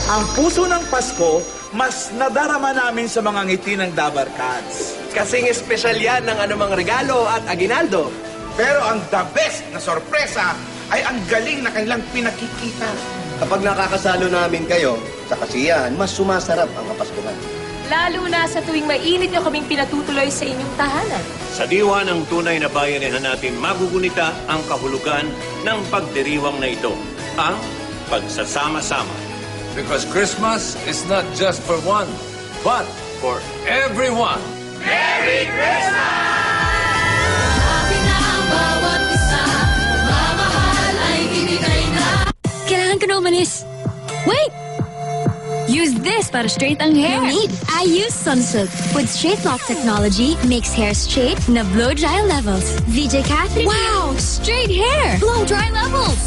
Ang puso ng Pasko, mas nadarama namin sa mga ngiti ng Dabar Cats. Kasing espesyal yan ng anumang regalo at aginaldo. Pero ang the best na sorpresa ay ang galing na kanilang pinakikita. Kapag nakakasalo namin kayo sa kasiyahan, mas sumasarap ang Kapaskuhan. Lalo na sa tuwing mainit nyo kaming pinatutuloy sa inyong tahanan. Sa diwa ng tunay na bayanihan natin, magugunita ang kahulugan ng pagdiriwang na ito, ang pagsasama-sama. Because Christmas is not just for one, but for everyone. Merry Christmas! Sabi na ang bawat isa, mamahal ay binigay na. Kailangan ko na umalis. Wait! Use this para straight ang hair. No need. I use Sunsilk. With straight lock technology, makes hair straight na blow dry levels. VJ Catherine. Wow! Straight hair! Blow dry levels.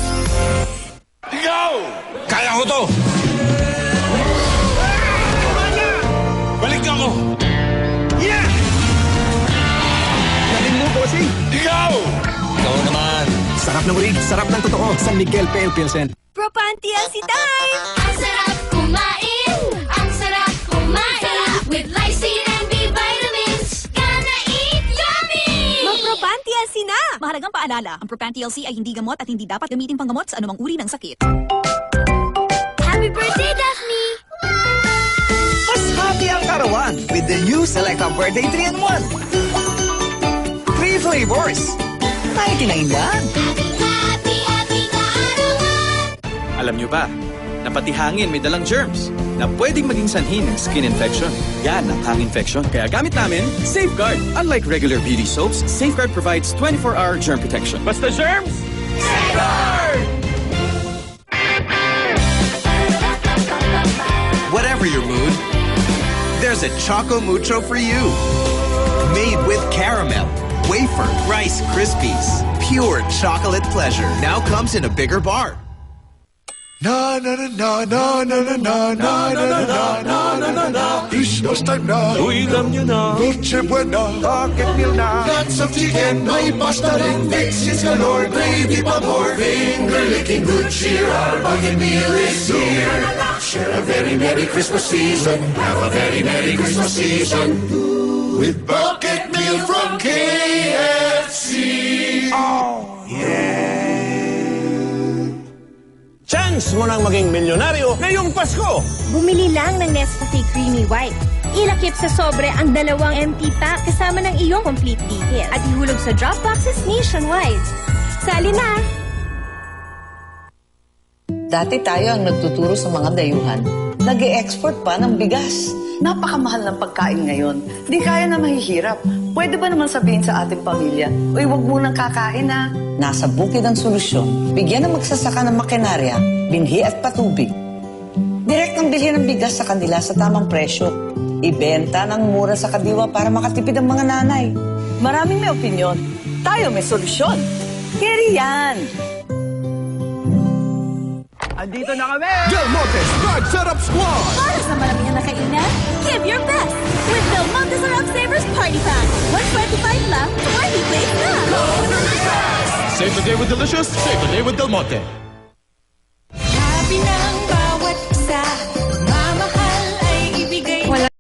Ikaw! Kaya ko to! Balik ako! Yeah! Galing mo, bossing! Ikaw! Ikaw naman. Sarap ng urig, sarap ng totoo. San Miguel Pale Pilsen. Propanti si time! Ang sarap kumain! Ang sarap kumain! With lysine and B vitamins! Gonna eat yummy! Mag-Propanti na! Mahalagang paalala, ang Propanti LC ay hindi gamot at hindi dapat gamitin panggamot sa anumang uri ng sakit. Happy birthday, Daphne! Mas happy ang karawan with the new Selecta Birthday 3-in-1. 3 flavors. 99 lang. Happy, happy kaarawan! Alam nyo ba, na pati hangin may dalang germs na pwedeng maging sanhi ng skin infection. Yan ang hang infection. Kaya gamit namin, Safeguard. Unlike regular beauty soaps, Safeguard provides 24-hour germ protection. Basta germs! Whatever your mood, there's a Choco Mucho for you. Made with caramel, wafer, Rice Krispies. Pure chocolate pleasure. Now comes in a bigger bar. Na na na na na na na na na na na na na na na. Christmas time na. Ulam nyo na. Noche buena. Pocket meal na. Lots of chicken. May pasta rin. Mixes galore. Gravy pa more. Finger licking good cheer. Our bucket meal is here. Share a very Merry Christmas season. Have a very Merry Christmas season. With bucket meal from KFC. Oh, yeah. Chance mo nang maging milyonaryo ngayong Pasko! Bumili lang ng Nescafe Creamy White. Ilakip sa sobre ang 2 empty pack kasama ng iyong complete details at ihulog sa drop boxes nationwide. Sali na! Dati tayo ang nagtuturo sa mga dayuhan. Nag-e-export pa ng bigas. Napakamahal ng pagkain ngayon. Di kaya na mahihirap. Pwede ba naman sabihin sa ating pamilya, uy, wag munang kakain na. Nasa bukid ang solusyon. Bigyan ng magsasaka ng makinarya, binhi at patubig. Direktang bilhin ng bigas sa kanila sa tamang presyo. Ibenta ng mura sa kadiwa para makatipid ang mga nanay. Maraming may opinyon. Tayo may solusyon. Keri yan! Andito na kami! Del Monte Spark Setup Squad! Para sa maramihan na kainan, give your best with Del Monte Sarap Savers Party Pack. 125 lang, 20 plates na! Save the day with delicious, save the day with Del Monte. Happy na